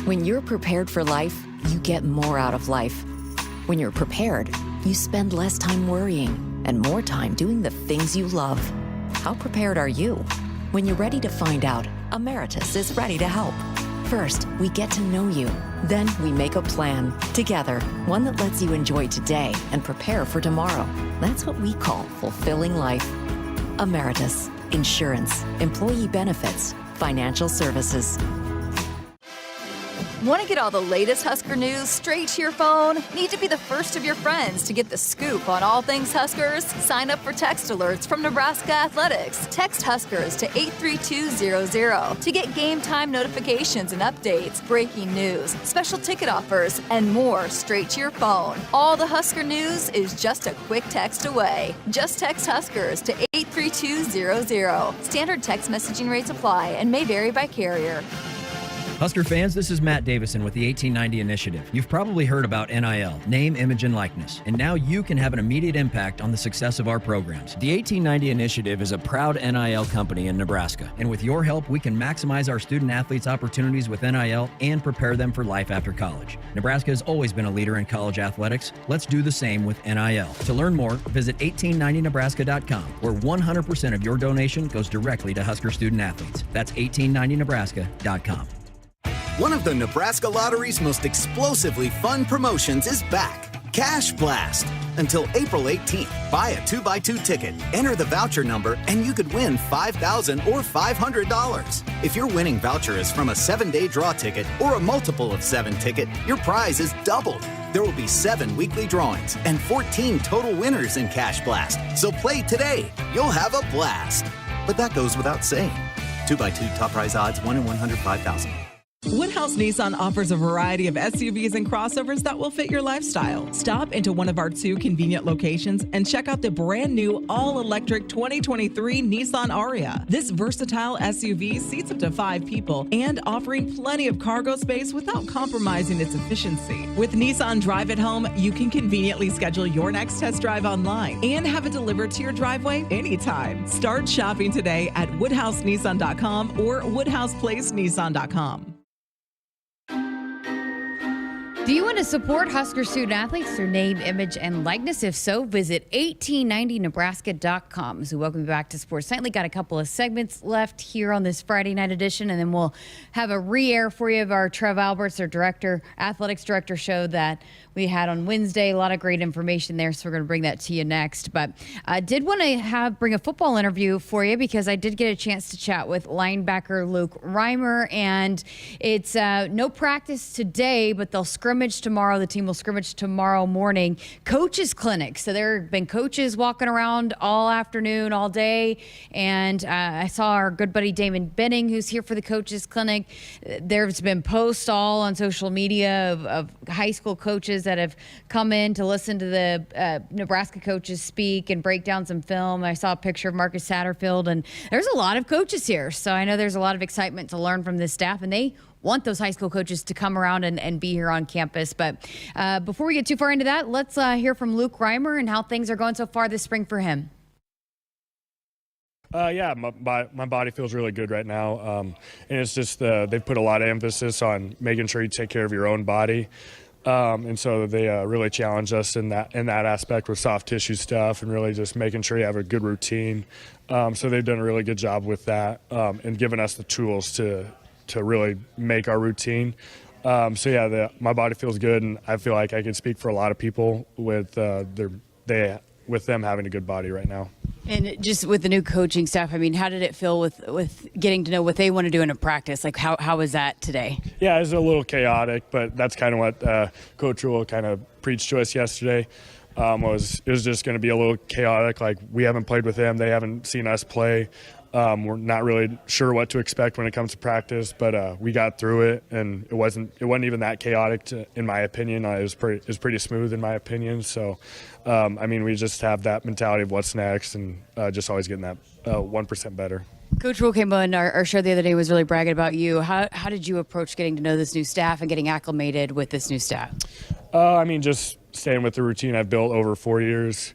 When you're prepared for life, you get more out of life. When you're prepared, you spend less time worrying and more time doing the things you love. How prepared are you? When you're ready to find out, Emeritus is ready to help. First, we get to know you. Then we make a plan together, one that lets you enjoy today and prepare for tomorrow. That's what we call fulfilling life. Emeritus, insurance, employee benefits, financial services. Want to get all the latest Husker news straight to your phone? Need to be the first of your friends to get the scoop on all things Huskers? Sign up for text alerts from Nebraska Athletics. Text Huskers to 83200 to get game time notifications and updates, breaking news, special ticket offers, and more straight to your phone. All the Husker news is just a quick text away. Just text Huskers to 83200. Standard text messaging rates apply and may vary by carrier. Husker fans, this is Matt Davison with the 1890 Initiative. You've probably heard about NIL, name, image, and likeness, and now you can have an immediate impact on the success of our programs. The 1890 Initiative is a proud NIL company in Nebraska, and with your help, we can maximize our student athletes' opportunities with NIL and prepare them for life after college. Nebraska has always been a leader in college athletics. Let's do the same with NIL. To learn more, visit 1890nebraska.com, where 100% of your donation goes directly to Husker student athletes. That's 1890nebraska.com. One of the Nebraska Lottery's most explosively fun promotions is back. Cash Blast. Until April 18th, buy a 2x2 ticket, enter the voucher number, and you could win $5,000 or $500. If your winning voucher is from a 7-day draw ticket or a multiple of 7 ticket, your prize is doubled. There will be 7 weekly drawings and 14 total winners in Cash Blast. So play today. You'll have a blast. But that goes without saying. 2x2 top prize odds 1 in 105,000. Woodhouse Nissan offers a variety of SUVs and crossovers that will fit your lifestyle. Stop into one of our 2 convenient locations and check out the brand new all-electric 2023 Nissan Ariya. This versatile SUV seats up to 5 people and offering plenty of cargo space without compromising its efficiency. With Nissan Drive at Home, you can conveniently schedule your next test drive online and have it delivered to your driveway anytime. Start shopping today at woodhousenissan.com or woodhouseplacenissan.com. Do you want to support Husker student athletes through name, image, and likeness? If so, visit 1890nebraska.com. So welcome back to Sports Nightly. Got a couple of segments left here on this Friday night edition, and then we'll have a re-air for you of our Trev Alberts, our athletics director show that we had on Wednesday. A lot of great information there, so we're going to bring that to you next. But I did want to bring a football interview for you because I did get a chance to chat with linebacker Luke Reimer, and it's no practice today, but they'll scrimmage tomorrow. The team will scrimmage tomorrow morning. Coaches clinic. So there have been coaches walking around all afternoon, all day, and I saw our good buddy Damon Benning, who's here for the coaches clinic. There's been posts all on social media of high school coaches that have come in to listen to the Nebraska coaches speak and break down some film. I saw a picture of Marcus Satterfield, and there's a lot of coaches here. So I know there's a lot of excitement to learn from this staff, and they want those high school coaches to come around and be here on campus. But before we get too far into that, let's hear from Luke Reimer and how things are going so far this spring for him. Yeah, my body feels really good right now. And it's just they've put a lot of emphasis on making sure you take care of your own body. And so they really challenged us in that aspect with soft tissue stuff and really just making sure you have a good routine. So they've done a really good job with that and given us the tools to really make our routine. So yeah, my body feels good, and I feel like I can speak for a lot of people with with them having a good body right now. And just with the new coaching staff, I mean, how did it feel with getting to know what they want to do in a practice? Like, how was that today? Yeah, it was a little chaotic, but that's kind of what Coach Rule kind of preached to us yesterday. It was just going to be a little chaotic. Like, we haven't played with them. They haven't seen us play. We're not really sure what to expect when it comes to practice, but we got through it, and it wasn't even that chaotic, in my opinion. It was pretty smooth, in my opinion. So, I mean, we just have that mentality of what's next, and just always getting that 1% better. Coach Rule came on our show the other day, was really bragging about you. How did you approach getting to know this new staff and getting acclimated with this new staff? I mean, just staying with the routine I've built over 4 years.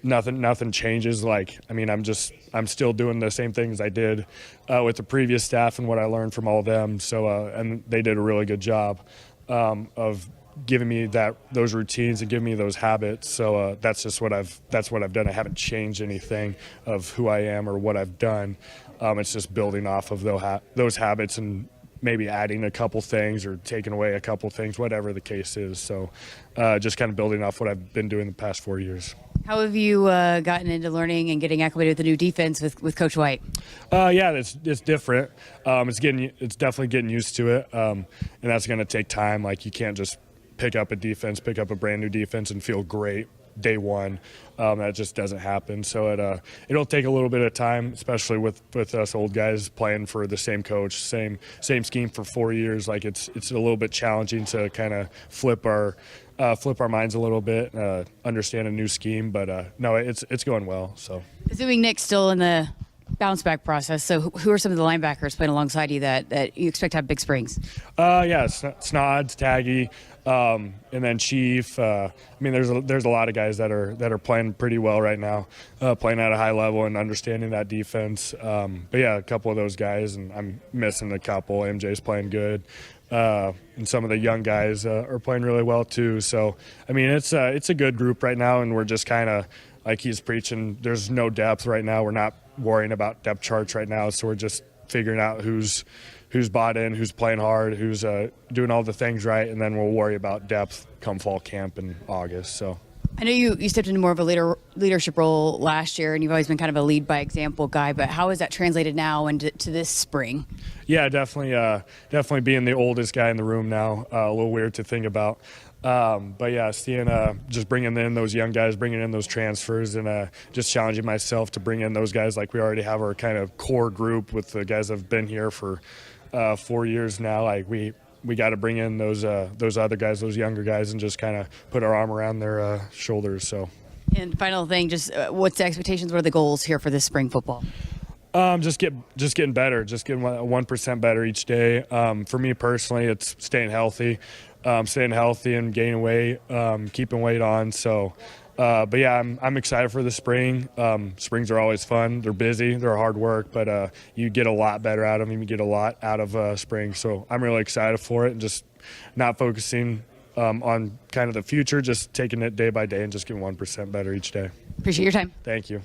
Nothing changes. Like, I mean, I'm still doing the same things I did with the previous staff and what I learned from all of them. So, and they did a really good job of giving me those routines and giving me those habits. So that's what I've done. I haven't changed anything of who I am or what I've done. It's just building off of those habits and maybe adding a couple things or taking away a couple things, whatever the case is. So just kind of building off what I've been doing the past 4 years. How have you gotten into learning and getting acclimated with the new defense with Coach White? Yeah, it's different. It's definitely getting used to it, and that's going to take time. Like, you can't just pick up a brand new defense and feel great day one. That just doesn't happen. So it'll take a little bit of time, especially with us old guys playing for the same coach, same scheme for 4 years. Like, it's a little bit challenging to kind of flip our minds a little bit, understand a new scheme. But no, it's going well. So, assuming Nick's still in the bounce back process. So who are some of the linebackers playing alongside you that you expect to have big springs? Snods, Taggy, and then Chief. There's a lot of guys that are playing pretty well right now, playing at a high level and understanding that defense. A couple of those guys, and I'm missing a couple. MJ's playing good. And some of the young guys are playing really well too. So, it's a good group right now, and we're just kind of, like he's preaching, there's no depth right now. We're not worrying about depth charts right now, so we're just figuring out who's bought in, who's playing hard, who's doing all the things right, and then we'll worry about depth come fall camp in August. So. I know you stepped into more of a leadership role last year, and you've always been kind of a lead by example guy, but how has that translated now into this spring? Yeah, definitely being the oldest guy in the room now, a little weird to think about. Seeing just bringing in those young guys, bringing in those transfers, and just challenging myself to bring in those guys. Like we already have our kind of core group with the guys that have been here for 4 years now. Like we got to bring in those other guys, those younger guys, and just kind of put our arm around their shoulders. So. And final thing, just what's the expectations? What are the goals here for this spring football? Just getting better, just getting 1% better each day. For me personally, it's staying healthy and gaining weight, keeping weight on. So, I'm excited for the spring. Springs are always fun. They're busy. They're hard work, but you get a lot better out of them. You get a lot out of spring. So I'm really excited for it, and just not focusing on kind of the future, just taking it day by day and just getting 1% better each day. Appreciate your time. Thank you.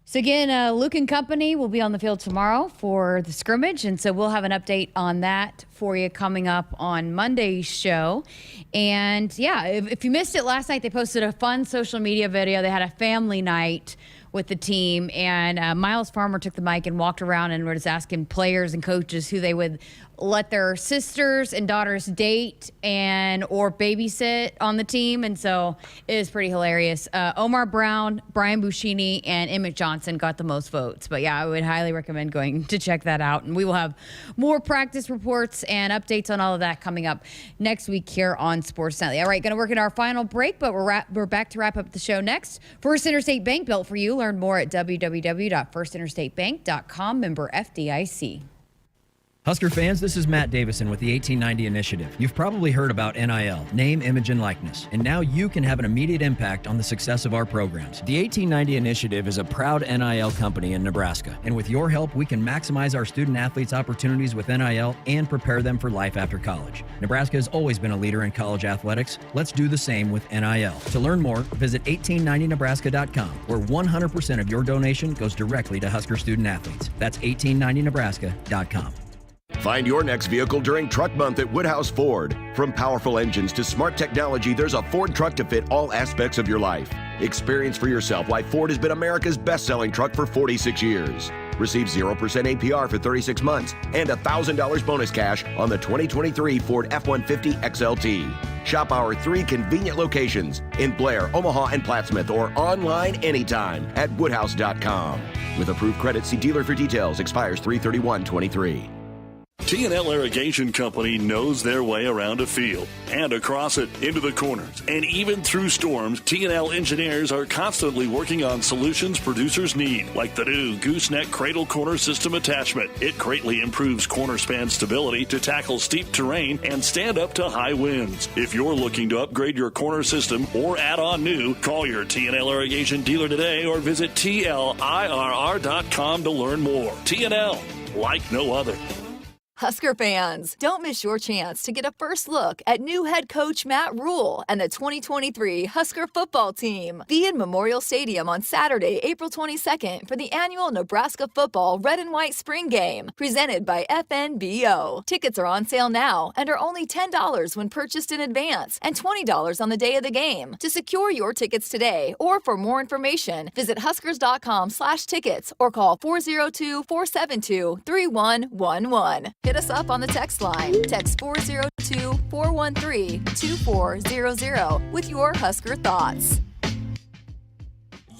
So again, Luke and company will be on the field tomorrow for the scrimmage, and so we'll have an update on that for you coming up on Monday's show. And if you missed it last night, they posted a fun social media video. They had a family night with the team, and Miles Farmer took the mic and walked around and was asking players and coaches who they would let their sisters and daughters date or babysit on the team. And so it is pretty hilarious. Omar Brown, Brian Buschini, and Emmett Johnson got the most votes. But I would highly recommend going to check that out. And we will have more practice reports and updates on all of that coming up next week here on Sports Nightly. All right, going to work in our final break, but we're back to wrap up the show next. First Interstate Bank, built for you. Learn more at www.firstinterstatebank.com. Member FDIC. Husker fans, this is Matt Davison with the 1890 Initiative. You've probably heard about NIL, name, image, and likeness, and now you can have an immediate impact on the success of our programs. The 1890 Initiative is a proud NIL company in Nebraska, and with your help, we can maximize our student athletes' opportunities with NIL and prepare them for life after college. Nebraska has always been a leader in college athletics. Let's do the same with NIL. To learn more, visit 1890nebraska.com, where 100% of your donation goes directly to Husker student athletes. That's 1890nebraska.com. Find your next vehicle during Truck Month at Woodhouse Ford. From powerful engines to smart technology, there's a Ford truck to fit all aspects of your life. Experience for yourself why Ford has been America's best-selling truck for 46 years. Receive 0% APR for 36 months and $1,000 bonus cash on the 2023 Ford F-150 XLT. Shop our 3 convenient locations in Blair, Omaha, and Plattsmouth, or online anytime at woodhouse.com. With approved credit, see dealer for details. Expires 3/31/23. T&L Irrigation Company knows their way around a field and across it, into the corners, and even through storms. T&L engineers are constantly working on solutions producers need, like the new gooseneck cradle corner system attachment. It greatly improves corner span stability to tackle steep terrain and stand up to high winds. If you're looking to upgrade your corner system or add on new, call your T&L Irrigation dealer today or visit TLIRR.com to learn more. T&L, like no other. Husker fans, don't miss your chance to get a first look at new head coach Matt Rule and the 2023 Husker football team. Be in Memorial Stadium on Saturday, April 22nd for the annual Nebraska football red and white spring game, presented by FNBO. Tickets are on sale now and are only $10 when purchased in advance and $20 on the day of the game. To secure your tickets today or for more information, visit huskers.com/tickets or call 402-472-3111. Hit us up on the text line. Text 402-413-2400 with your Husker thoughts.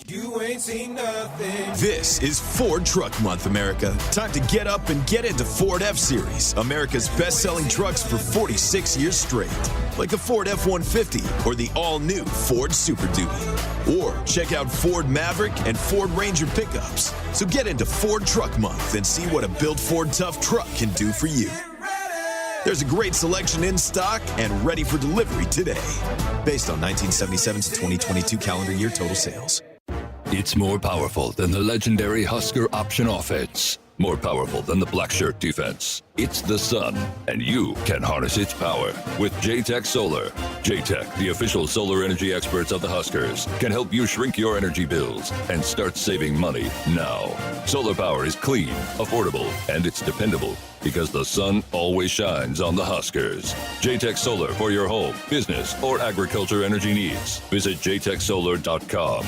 You ain't seen nothing. This is Ford Truck Month, America. Time to get up and get into Ford F-Series, America's best-selling trucks for 46 years straight. like the Ford F-150 or the all-new Ford Super Duty. Or check out Ford Maverick and Ford Ranger pickups. So get into Ford Truck Month and see what a built Ford Tough truck can do for you. There's a great selection in stock and ready for delivery today. Based on 1977 to 2022 calendar year total sales. It's more powerful than the legendary Husker option offense. More powerful than the black shirt defense. It's the sun, and you can harness its power with JTech Solar. JTech, the official solar energy experts of the Huskers, can help you shrink your energy bills and start saving money now. Solar power is clean, affordable, and it's dependable because the sun always shines on the Huskers. JTech Solar for your home, business, or agriculture energy needs. Visit jtechsolar.com.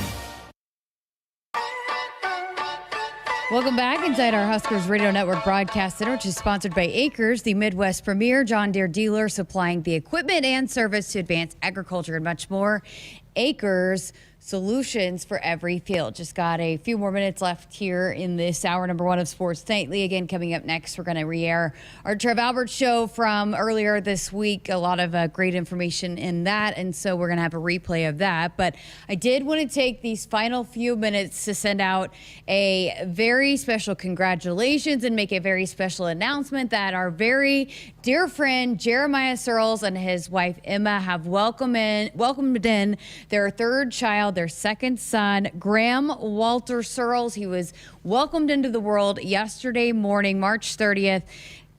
Welcome back inside our Huskers Radio Network Broadcast Center, which is sponsored by Acres, the Midwest premier John Deere dealer supplying the equipment and service to advance agriculture and much more. Acres, solutions for every field. Just got a few more minutes left here in this hour number one of Sports Nightly. Again, coming up next, we're going to re-air our Trev Alberts show from earlier this week. A lot of great information in that, and so we're going to have a replay of that. But I did want to take these final few minutes to send out a very special congratulations and make a very special announcement that our very dear friend Jeremiah Searles and his wife Emma have welcomed in their third child, their second son, Graham Walter Searles. He was welcomed into the world yesterday morning, March 30th,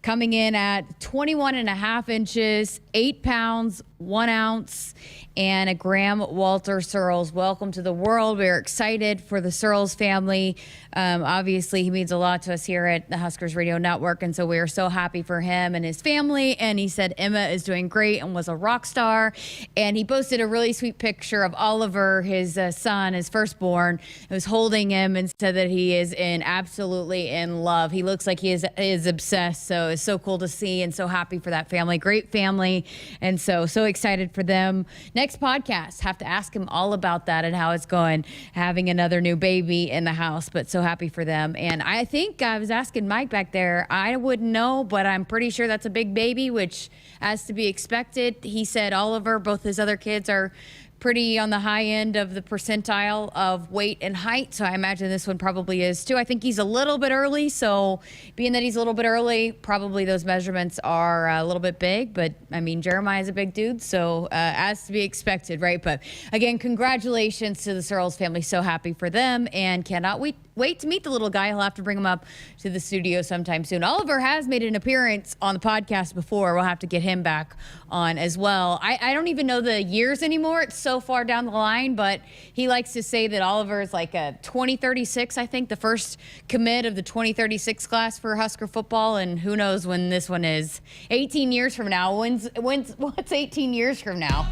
coming in at 21 and a half inches, 8 pounds, 1 ounce, and a Graham Walter Searles. Welcome to the world. We're excited for the Searles family. Obviously, he means a lot to us here at the Huskers Radio Network, and so we are so happy for him and his family. And he said Emma is doing great and was a rock star. And he posted a really sweet picture of Oliver, his son, his firstborn, who's holding him and said that he is absolutely in love. He looks like he is obsessed, so it's so cool to see and so happy for that family. Great family, and so excited for them. Next podcast, have to ask him all about that and how it's going, having another new baby in the house, but so happy for them. And I think I was asking Mike back there, I wouldn't know, but I'm pretty sure that's a big baby, which as to be expected. He said Oliver, both his other kids are pretty on the high end of the percentile of weight and height, so I imagine this one probably is too. I think he's a little bit early, so being that he's a little bit early, probably those measurements are a little bit big, but I mean, Jeremiah's a big dude, so as to be expected, right? But again, congratulations to the Searles family. So happy for them and cannot wait to meet the little guy. He'll have to bring him up to the studio sometime soon. Oliver has made an appearance on the podcast before. We'll have to get him back on as well. I don't even know the years anymore. It's so far down the line, but he likes to say that Oliver is like a 2036, I think, the first commit of the 2036 class for Husker football, and who knows when this one is. 18 years from now. What's 18 years from now?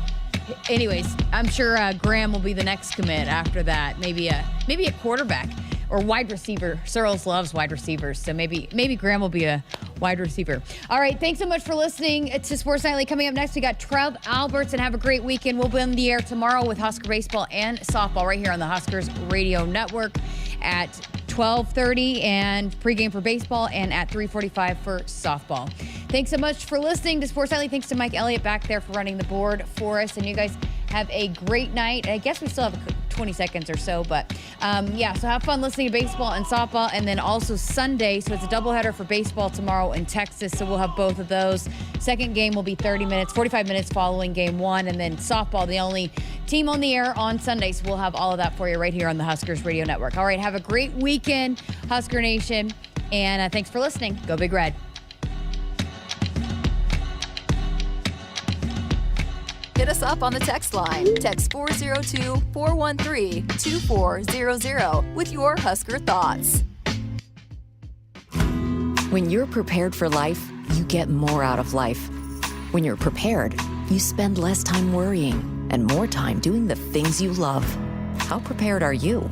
Anyways, I'm sure Graham will be the next commit after that. Maybe a quarterback or wide receiver. Searles loves wide receivers, so maybe Graham will be a wide receiver. All right, thanks so much for listening to Sports Nightly. Coming up next, we got Trev Alberts, and have a great weekend. We'll be on the air tomorrow with Husker baseball and softball right here on the Huskers Radio Network at 12:30 and pregame for baseball and at 3:45 for softball. Thanks so much for listening to Sports Nightly. Thanks to Mike Elliott back there for running the board for us, and you guys have a great night. I guess we still have 20 seconds or so, but so have fun listening to baseball and softball, and then also Sunday, so it's a doubleheader for baseball tomorrow in Texas, so we'll have both of those. Second game will be 45 minutes following game one, and then softball, the only team on the air on Sunday, so we'll have all of that for you right here on the Huskers Radio Network. All right, have a great weekend, Husker Nation, and thanks for listening. Go Big Red. Hit us up on the text line. Text 402-413-2400 with your Husker thoughts. When you're prepared for life, you get more out of life. When you're prepared, you spend less time worrying and more time doing the things you love. How prepared are you?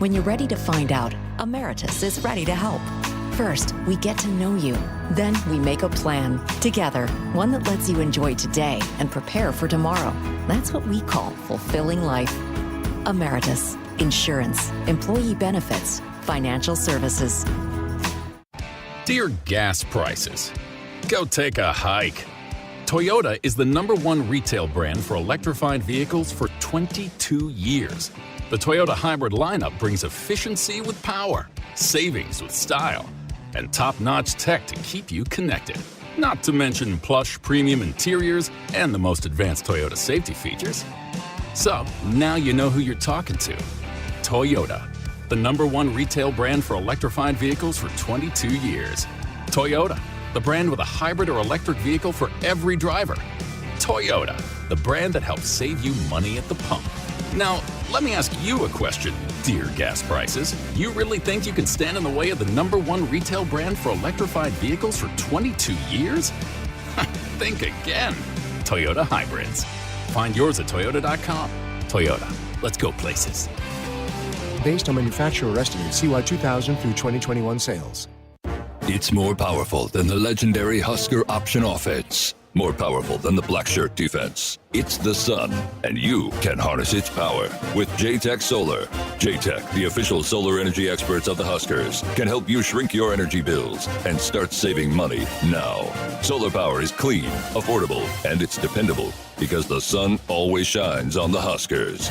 When you're ready to find out, Emeritus is ready to help. First, we get to know you. Then we make a plan together, one that lets you enjoy today and prepare for tomorrow. That's what we call fulfilling life. Emeritus, insurance, employee benefits, financial services. Dear gas prices, go take a hike. Toyota is the #1 retail brand for electrified vehicles for 22 years. The Toyota hybrid lineup brings efficiency with power, savings with style, and top-notch tech to keep you connected. Not to mention plush premium interiors and the most advanced Toyota safety features. So, now you know who you're talking to. Toyota, the #1 retail brand for electrified vehicles for 22 years. Toyota, the brand with a hybrid or electric vehicle for every driver. Toyota, the brand that helps save you money at the pump. Now, let me ask you a question, dear gas prices. You really think you can stand in the way of the #1 retail brand for electrified vehicles for 22 years? Think again. Toyota Hybrids. Find yours at toyota.com. Toyota, let's go places. Based on manufacturer estimates, CY 2000 through 2021 sales. It's more powerful than the legendary Husker option offense. More powerful than the black shirt defense. It's the sun, and you can harness its power with JTech Solar. JTech, the official solar energy experts of the Huskers, can help you shrink your energy bills and start saving money now. Solar power is clean, affordable, and it's dependable because the sun always shines on the Huskers.